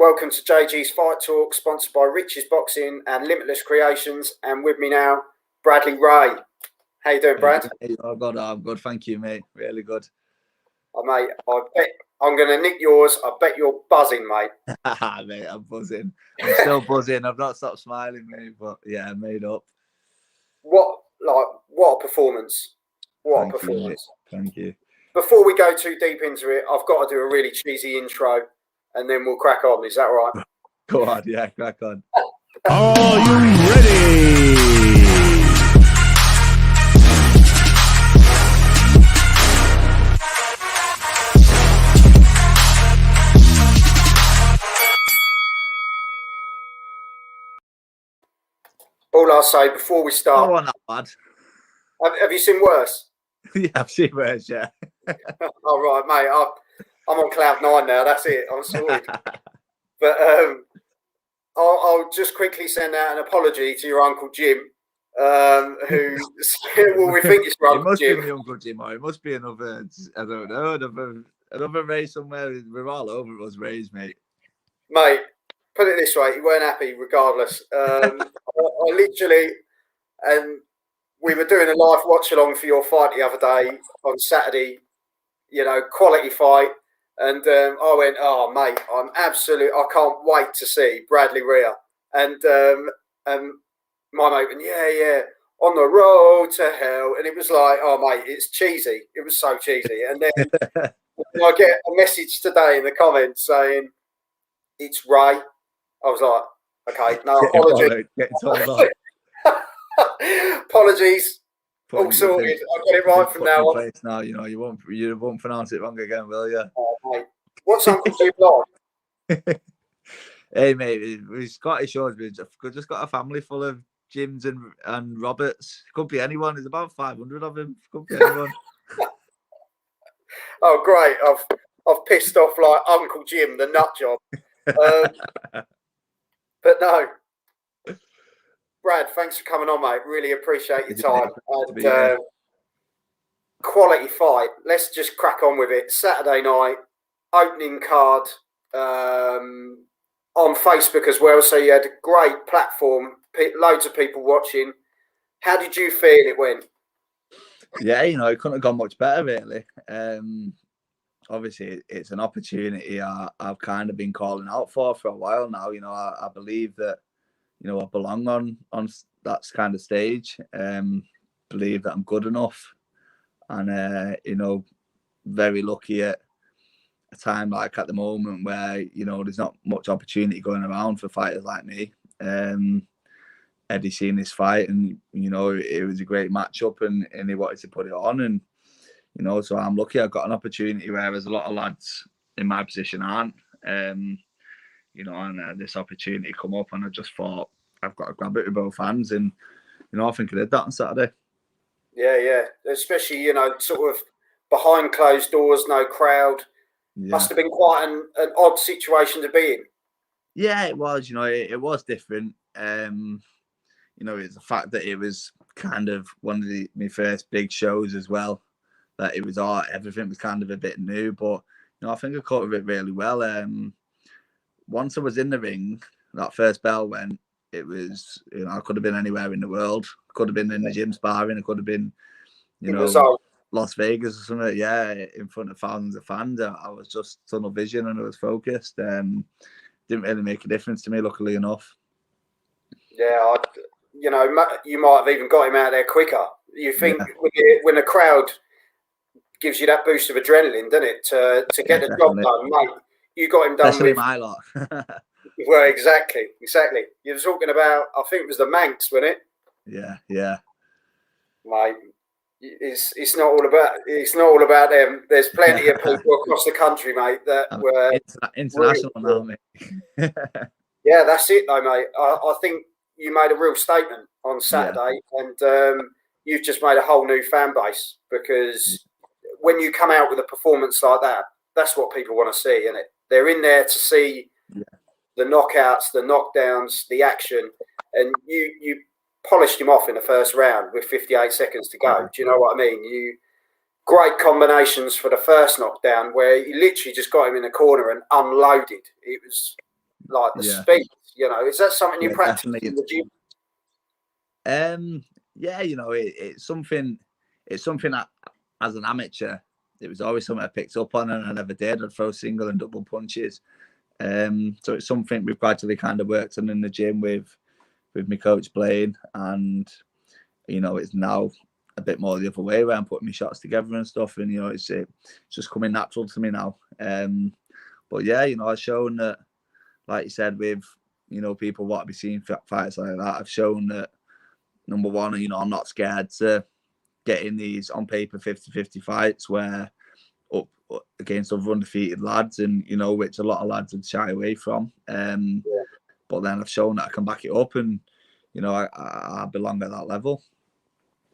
Welcome to JG's Fight Talk, sponsored by Rich's Boxing and Limitless Creations. And with me now, Bradley Ray. How you doing, Brad? Oh God, I'm good, thank you, mate. Really good. Oh, mate, I bet I'm going to nick yours. I bet you're buzzing, mate. Mate, I'm buzzing. I'm still buzzing. I've not stopped smiling, mate. But yeah, made up. What a performance! What a performance! Thank you. Before we go too deep into it, I've got to do a really cheesy intro, and then we'll crack on. Is that all right? Go on, yeah, crack on. Are you ready? All I'll say before we start. Oh, not bad. Have you seen worse? Yeah, I've seen worse, yeah. All right, mate. I'm on cloud 9 now. That's it. I'm sorted. But I'll just quickly send out an apology to your Uncle Jim, who well, we think it's your Uncle Jim. It must be my Uncle Jim, or it must be another, I don't know, another race somewhere. We're all over us race, mate. Mate, put it this way, you weren't happy regardless. I literally, we were doing a live watch along for your fight the other day on Saturday, quality fight. And I went, oh, mate, I can't wait to see Bradley Rea. And my mate went, yeah, on the road to hell. And it was like, oh, mate, it's cheesy. It was so cheesy. And then I get a message today in the comments saying, it's Ray. I was like, okay, no, apologies. Apologies. All sorted. I've got it right from now on. Now, you won't pronounce it wrong again, will you? Oh, mate. What's Uncle Jim like? Hey, mate, we're Scottish. We've just got a family full of Jims and Roberts. Could be anyone. There's about 500 of them. Could be anyone. Oh, great! I've pissed off like Uncle Jim, the nut job. But no. Brad, thanks for coming on, mate. Really appreciate your time. And quality fight. Let's just crack on with it. Saturday night, opening card on Facebook as well. So you had a great platform, loads of people watching. How did you feel it went? Yeah, it couldn't have gone much better, really. Obviously, it's an opportunity I've kind of been calling out for a while now. I believe that I belong on that kind of stage. Believe that I'm good enough, and very lucky at a time like at the moment where there's not much opportunity going around for fighters like me. Eddie seen this fight, and it was a great matchup, and he wanted to put it on, and so I'm lucky I've got an opportunity, whereas a lot of lads in my position aren't. And this opportunity come up, and I just thought I've got to grab it with both hands, and I think I did that on Saturday. Yeah, especially sort of behind closed doors, no crowd. Yeah. Must have been quite an odd situation to be in. Yeah, it was. It was different. It's the fact that it was kind of one of my first big shows as well. That it was everything was kind of a bit new, but I think I caught it really well. Once I was in the ring, that first bell went. It was, I could have been anywhere in the world. I could have been in the gym sparring. I could have been, Las Vegas or something. Yeah, in front of thousands of fans. I was just tunnel vision, and I was focused. Didn't really make a difference to me, luckily enough. Yeah, you might have even got him out there quicker. You think when the crowd gives you that boost of adrenaline, doesn't it, to get the job done, mate? You got him done. Especially my lot. Well, exactly. You were talking about, I think it was the Manx, wasn't it? Yeah. Mate, it's not all about them. There's plenty of people across the country, mate, that were international now, mate. Yeah, that's it, though, mate. I think you made a real statement on Saturday, and you've just made a whole new fan base, because when you come out with a performance like that, that's what people want to see, isn't it? They're in there to see the knockouts, the knockdowns, the action, and you polished him off in the first round with 58 seconds to go. Do you know what I mean? Great combinations for the first knockdown, where you literally just got him in the corner and unloaded. It was like the Yeah. speed? You know, is that something you Yeah, practice definitely. in the gym? Yeah, you know, it's something. It's something that, as an amateur, it was always something I picked up on, and I never did. I'd throw single and double punches. So it's something we've gradually kind of worked on in the gym with my coach Blaine, and you know, it's now a bit more the other way where I'm putting my shots together and stuff, and you know, it's just coming natural to me now. But yeah, you know, I've shown that, like you said, with, you know, people what I've been seeing fights like that, I've shown that, number one, you know, I'm not scared to get in these on paper 50-50 fights where up against other undefeated lads, and you know, which a lot of lads would shy away from. But then I've shown that I can back it up, and you know, I belong at that level.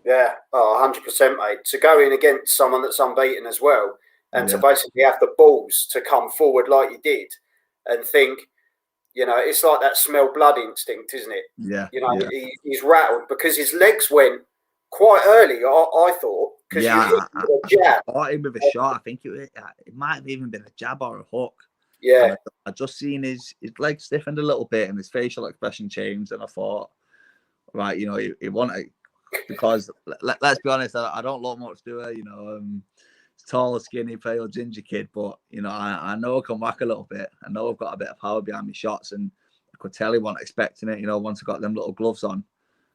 Yeah, 100%, mate. To go in against someone that's unbeaten as well, and to basically have the balls to come forward like you did, and think, you know, it's like that smell blood instinct, isn't it? Yeah. You know, he's rattled because his legs went quite early, I thought, because you hit him with a jab. I caught him with a shot. I think it might have even been a jab or a hook. Yeah. I just seen his legs stiffened a little bit and his facial expression changed, and I thought, right, you know, he wanted, because let's be honest, I don't look much, do I? You know, tall, skinny, pale, ginger kid, but you know, I know I come back a little bit. I know I've got a bit of power behind my shots, and I could tell he wasn't expecting it. You know, once I got them little gloves on,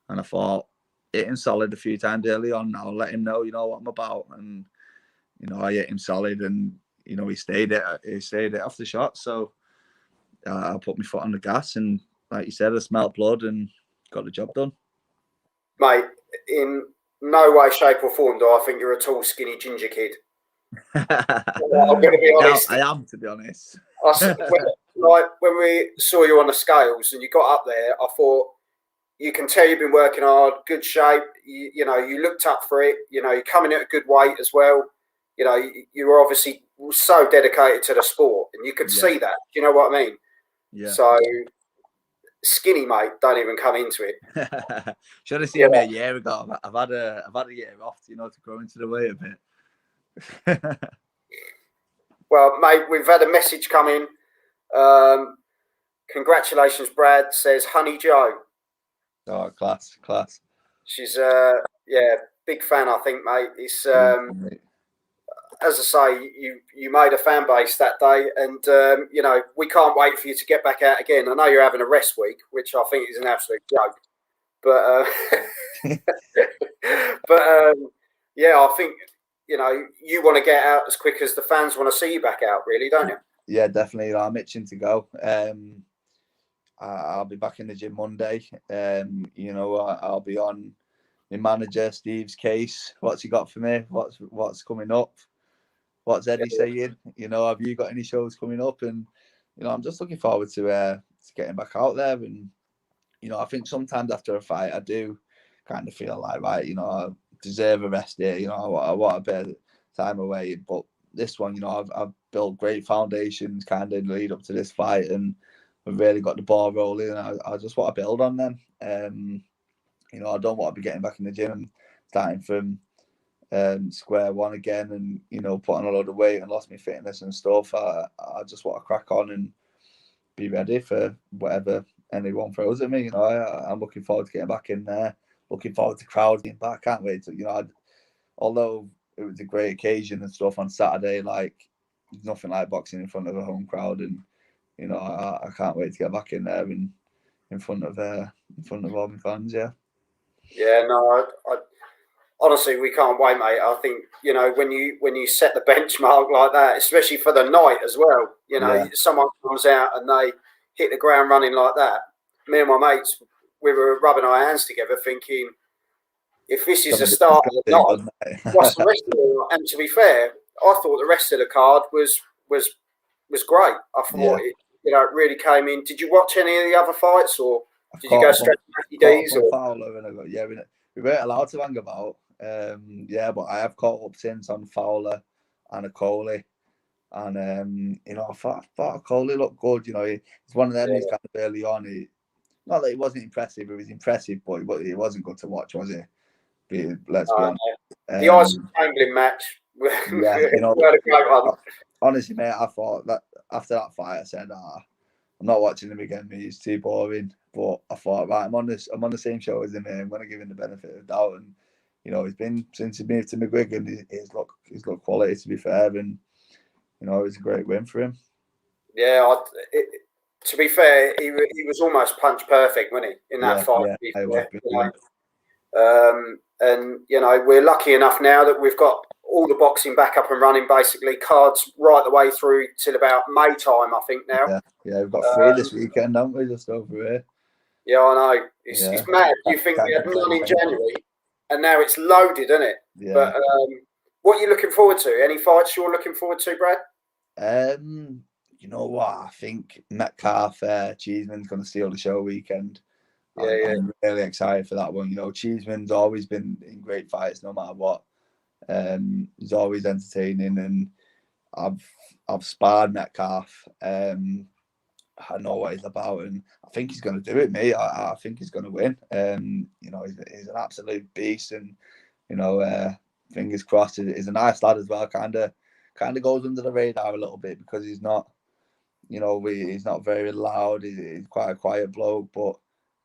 and I thought, hit him solid a few times early on. I'll let him know, you know, what I'm about, and you know, I hit him solid, and you know, he stayed it off the shot. So I put my foot on the gas, and like you said, I smelled blood and got the job done. Mate, in no way, shape, or form do I think you're a tall, skinny, ginger kid. I'm going to be honest. I am, to be honest. When we saw you on the scales and you got up there, I thought, you can tell you've been working hard, good shape. You know, you looked up for it. You know, you're coming at a good weight as well. You know, you were obviously so dedicated to the sport, and you could see that. Do you know what I mean? Yeah. So skinny, mate, don't even come into it. Should have seen me a year ago. I've had a year off, you know, to grow into the weight a bit. Well, mate, we've had a message come in. Congratulations, Brad, says Honey Joe. Oh, class. She's big fan, I think, mate. It's as I say, you made a fan base that day, and you know, we can't wait for you to get back out again. I know you're having a rest week, which I think is an absolute joke, but yeah, I think, you know, you want to get out as quick as the fans want to see you back out, really, don't you? Yeah, definitely. I'm itching to go. I'll be back in the gym Monday. You know, I'll be on my manager Steve's case. What's he got for me? What's coming up? What's Eddie saying? You know, have you got any shows coming up? And you know, I'm just looking forward to getting back out there. And you know, I think sometimes after a fight, I do kind of feel like, right, you know, I deserve a rest here. You know, I want a bit of time away. But this one, you know, I've built great foundations kind of lead up to this fight, and I've really got the ball rolling. I just want to build on them. You know, I don't want to be getting back in the gym and starting from square one again, and you know, put on a load of weight and lost my fitness and stuff. I just want to crack on and be ready for whatever anyone throws at me. You know, I'm looking forward to getting back in there. Looking forward to crowds getting back. Can't wait to, you know, although it was a great occasion and stuff on Saturday, like there's nothing like boxing in front of a home crowd, and you know, I can't wait to get back in there and in front of all my fans. Yeah, no, I honestly, we can't wait, mate. I think, you know, when you set the benchmark like that, especially for the night as well, you know, someone comes out and they hit the ground running like that. Me and my mates, we were rubbing our hands together thinking, if this is the start of the night, what's the rest of the night? And to be fair, I thought the rest of the card was great. I thought it, you know, it really came in. Did you watch any of the other fights, or did you go straight to Matthew D's? Fowler, and we weren't allowed to hang about. But I have caught up since on Fowler and a Coley, and you know, I thought Coley looked good. You know, he's one of them. He's kind of early on. Not that he wasn't impressive. He was impressive, but he wasn't good to watch, was he? Let's be honest. The Isaac Chamberlain match. You know, a great one. Honestly, mate, I thought that after that fight, I said, I'm not watching him again. Mate. He's too boring. But I thought, right, I'm on the same show as him. I'm going to give him the benefit of doubt. And he's been since he moved to McGuigan. He's looked quality, to be fair, and it was a great win for him. Yeah, to be fair, he was almost punch perfect, wasn't he, in that fight? And we're lucky enough now that we've got all the boxing back up and running, basically cards right the way through till about May time, I think now. Yeah, we've got 3 this weekend, haven't we, just over here? Yeah, I know. It's mad. You think we had none in January, and now it's loaded, isn't it? Yeah. But what are you looking forward to? Any fights you're looking forward to, Brad? You know what? I think Metcalf, Cheeseman's going to steal the show weekend. I'm really excited for that one. Cheeseman's always been in great fights, no matter what. He's always entertaining, and I've sparred Metcalf. I know what he's about, and I think he's going to do it, mate. I think he's going to win. He's an absolute beast, and fingers crossed. He's a nice lad as well. Kind of goes under the radar a little bit because he's not, he's not very loud. He's quite a quiet bloke, but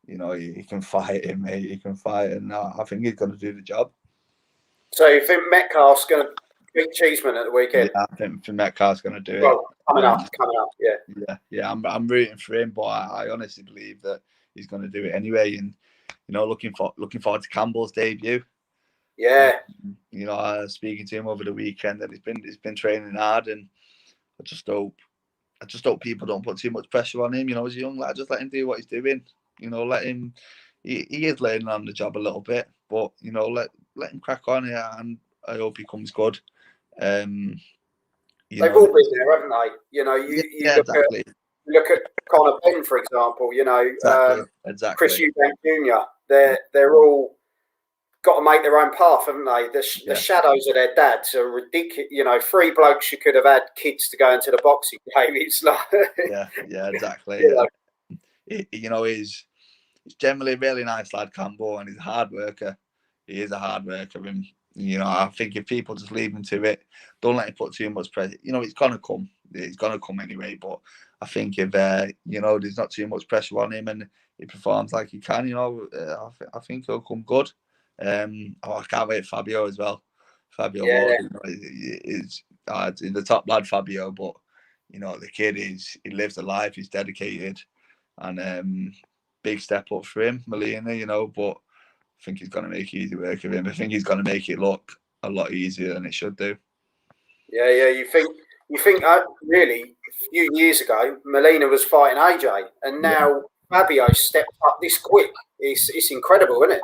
he can fight him, mate. He can fight, and I think he's going to do the job. So you think Metcalf's going to beat Cheeseman at the weekend? Yeah, I think Metcalf's going to do it. Coming up, yeah. I'm rooting for him, but I honestly believe that he's going to do it anyway. And looking forward to Campbell's debut. Yeah. I was speaking to him over the weekend, and he's been training hard, and I just hope people don't put too much pressure on him. He's a young lad, just let him do what he's doing. Let him. He is learning on the job a little bit, but let him crack on here, and I hope he comes good. They've all been there, haven't they? You exactly. Look at Conor Benn, for example. Exactly. Chris Eubank Jr. They're all got to make their own path, haven't they? The shadows of their dads are ridiculous. 3 blokes you could have had kids to go into the boxing game. It's like exactly. He's generally a really nice lad, Campbell, and he's a hard worker. He is a hard worker, and I think if people just leave him to it, don't let him put too much pressure. It's gonna come. It's gonna come anyway. But I think if there's not too much pressure on him and he performs like he can, I think he'll come good. I can't wait for Fabio as well. Fabio is the top lad, Fabio, but the kid he lives the life. He's dedicated, and big step up for him, Molina. But I think he's going to make easy work of him. I think he's going to make it look a lot easier than it should do. Yeah. You think really a few years ago, Molina was fighting AJ, and now Fabio stepped up this quick. It's incredible, isn't it?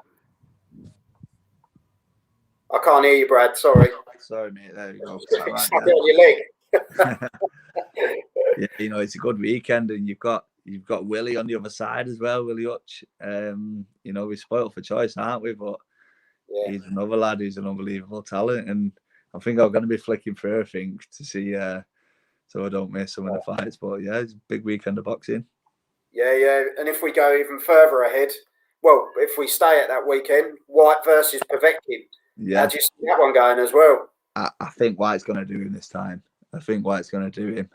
I can't hear you, Brad. Sorry. Sorry, mate. There you go. Stuck on your leg. It's a good weekend, and you've got Willie on the other side as well, Willie Hutch. We're spoiled for choice, aren't we? But he's another lad who's an unbelievable talent, and I think I'm going to be flicking through, to see, so I don't miss some of the fights. But it's a big weekend of boxing. Yeah. And if we go even further ahead, well, if we stay at that weekend, White versus Povetkin. Yeah. How do you see that one going as well? I think White's going to do him this time. I think White's going to do him.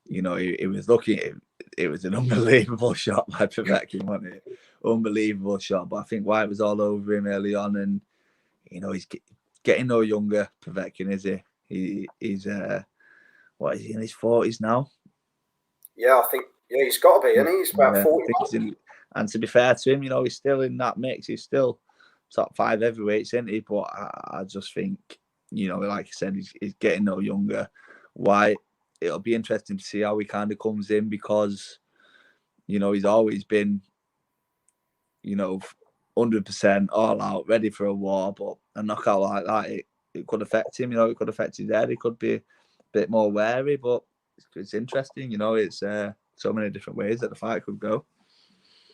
He was lucky. It was an unbelievable shot by Povetkin, wasn't it? Unbelievable shot. But I think White was all over him early on, and he's getting no younger. Povetkin, is he? He's what is he in his 40s now? Yeah, I think he's got to be, isn't he? He's about 40. And to be fair to him, he's still in that mix. He's still top 5 heavyweights, isn't he? But I just think, like I said, he's getting no younger. White, it'll be interesting to see how he kind of comes in, because, he's always been, 100% all out, ready for a war. But a knockout like that, it could affect him. It could affect his head. He could be a bit more wary. But it's interesting. It's so many different ways that the fight could go.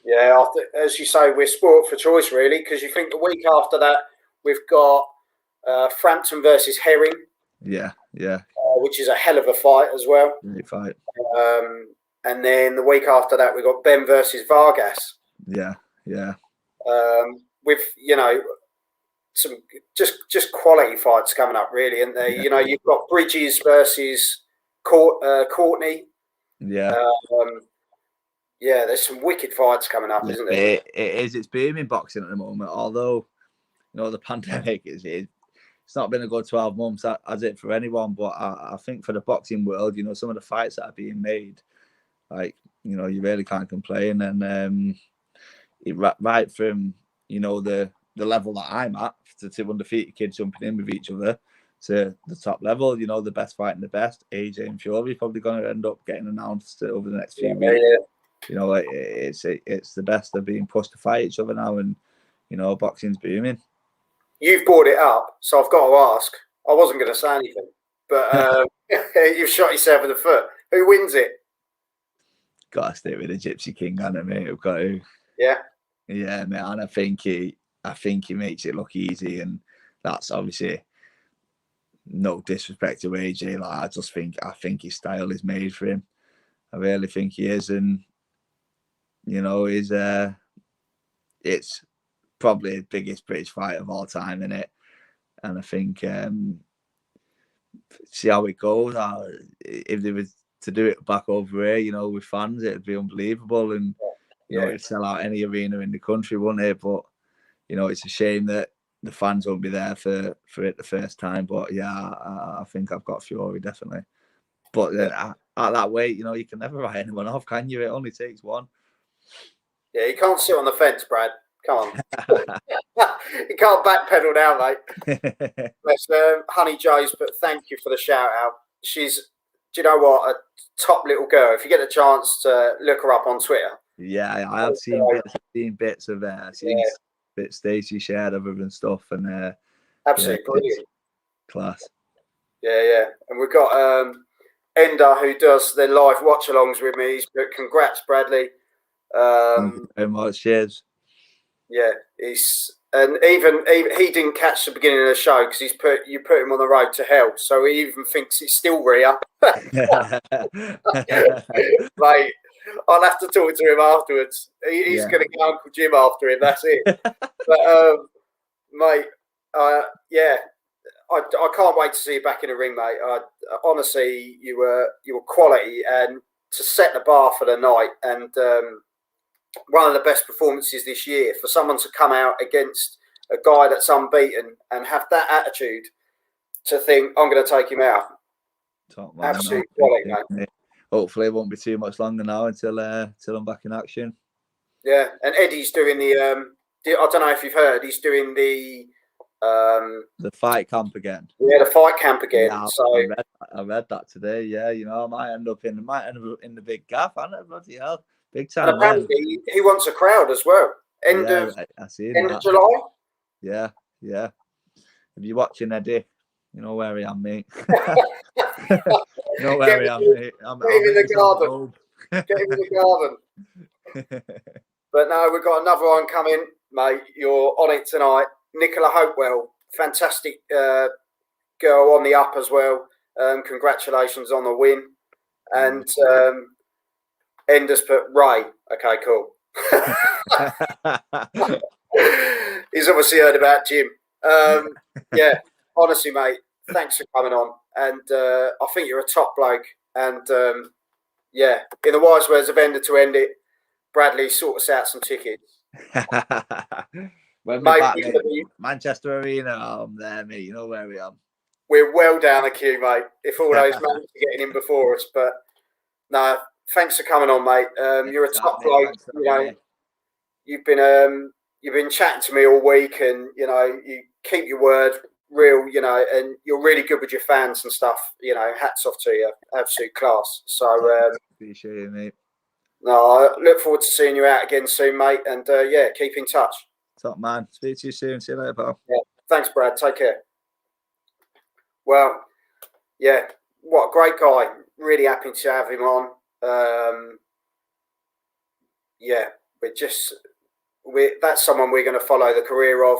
Yeah, as you say, we're sport for choice, really, because you think the week after that we've got Frampton versus Herring. Yeah. Which is a hell of a fight as well. Great fight. And then the week after that we've got Ben versus Vargas. Yeah. With some just quality fights coming up, really, and you've got Bridges versus Courtney. Yeah. Yeah, there's some wicked fights coming up, isn't there? It is. It's booming boxing at the moment. Although, you know, the pandemic it's not been a good 12 months, has it, for anyone? But I think for the boxing world, you know, some of the fights that are being made, like, you know, you really can't complain. And right from, you know, the level that I'm at, to two undefeated kids jumping in with each other, to the top level, you know, the best fighting the best, AJ and Fury probably going to end up getting announced over the next few weeks. Yeah. You know, it's the best. They're being pushed to fight each other now, and you know, boxing's booming. You've brought it up, so I've got to ask. I wasn't going to say anything, but you've shot yourself in the foot. Who wins it? Got to stay with the Gypsy King, haven't mate? We've got to. Yeah. Yeah, mate. And I think he makes it look easy, and that's obviously no disrespect to AJ. Like, I think his style is made for him. I really think he is, and you know, it's probably the biggest British fight of all time, in it. And I think see how it goes. If they were to do it back over here, you know, with fans, it'd be unbelievable, and you know, it'd sell out any arena in the country, wouldn't it? But you know, it's a shame that the fans won't be there for it the first time. But yeah, I think I've got Fury, definitely. But then at that weight, you know, you can never write anyone off, can you? It only takes one. Yeah, you can't sit on the fence, Brad. Come on. You can't backpedal now, mate. Bless Honey Joe's, but thank you for the shout out. She's, do you know what, a top little girl. If you get a chance to look her up on Twitter. Yeah, I have seen bits of bits Stacey shared of her and stuff, and absolutely brilliant. Class. Yeah. And we've got Ender, who does the live watch-alongs with me. Congrats, Bradley. Thank you very much. Cheers. Yeah, and even he didn't catch the beginning of the show because you put him on the road to hell, so he even thinks it's still Rhea. Mate, I'll have to talk to him afterwards. He's going to get Uncle Jim after him. That's it. But mate, yeah, I can't wait to see you back in the ring, mate. Honestly, you were quality, and to set the bar for the night, and one of the best performances this year for someone to come out against a guy that's unbeaten and have that attitude to think, I'm going to take him out. Absolute quality, mate. Hopefully it won't be too much longer now until I'm back in action. Yeah, and Eddie's doing the I don't know if you've heard, he's doing the fight camp again. Yeah, the fight camp again. Yeah, so I read that today. Yeah, you know, I might end up in the big gaff, and bloody hell. Big time. And apparently he wants a crowd as well. End of July. Yeah. If you're watching, Eddie, you know where I am, mate. You know where I am, mate. Get him in the garden. Get him in the garden. But no, we've got another one coming, mate. You're on it tonight. Nicola Hopewell, fantastic girl on the up as well. Congratulations on the win. And Enders put Ray. Okay, cool. He's obviously heard about Jim. Yeah, honestly, mate, thanks for coming on. And I think you're a top bloke. And yeah, in the wise words of Ender to end it, Bradley, sort us out some tickets. When we're back, Manchester Arena, I'm there, mate. You know where we are. We're well down the queue, mate. If all those men are getting in before us, but no. Thanks for coming on, mate. You're a top bloke. You know, you've been chatting to me all week, and you know, you keep your word real. You know, and you're really good with your fans and stuff. You know, hats off to you, absolute class. So appreciate it, mate. No, I look forward to seeing you out again soon, mate. And yeah, keep in touch. Top man. Speak to you soon. See you later, pal. Yeah. Thanks, Brad. Take care. Well, yeah, what a great guy. Really happy to have him on. Yeah, that's someone we're going to follow the career of.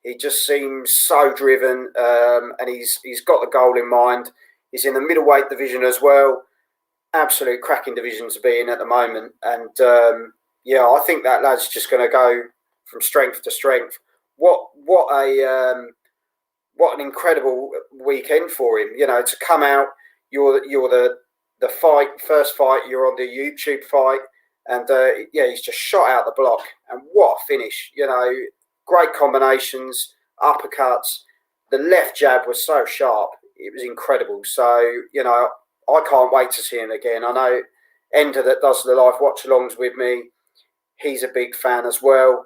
He just seems so driven, and he's got the goal in mind. He's in the middleweight division as well. Absolute cracking division to be in at the moment. And yeah, I think that lad's just going to go from strength to strength. What an incredible weekend for him. You know, to come out, you're the the first fight, you're on the YouTube fight, and yeah, he's just shot out the block. And what a finish! You know, great combinations, uppercuts. The left jab was so sharp; it was incredible. So you know, I can't wait to see him again. I know Ender, that does the live watch-alongs with me, he's a big fan as well.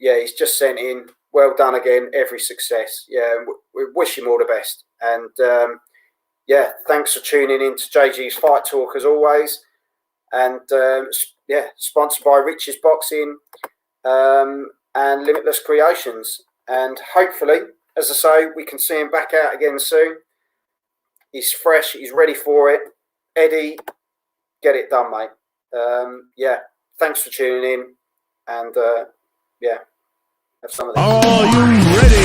Yeah, he's just sent in. Well done again. Every success. Yeah, we wish him all the best. And yeah, thanks for tuning in to JG's Fight Talk as always. And yeah, sponsored by Rich's Boxing and Limitless Creations. And hopefully, as I say, we can see him back out again soon. He's fresh. He's ready for it. Eddie, get it done, mate. Yeah, thanks for tuning in. And yeah, have some of this. Are you ready?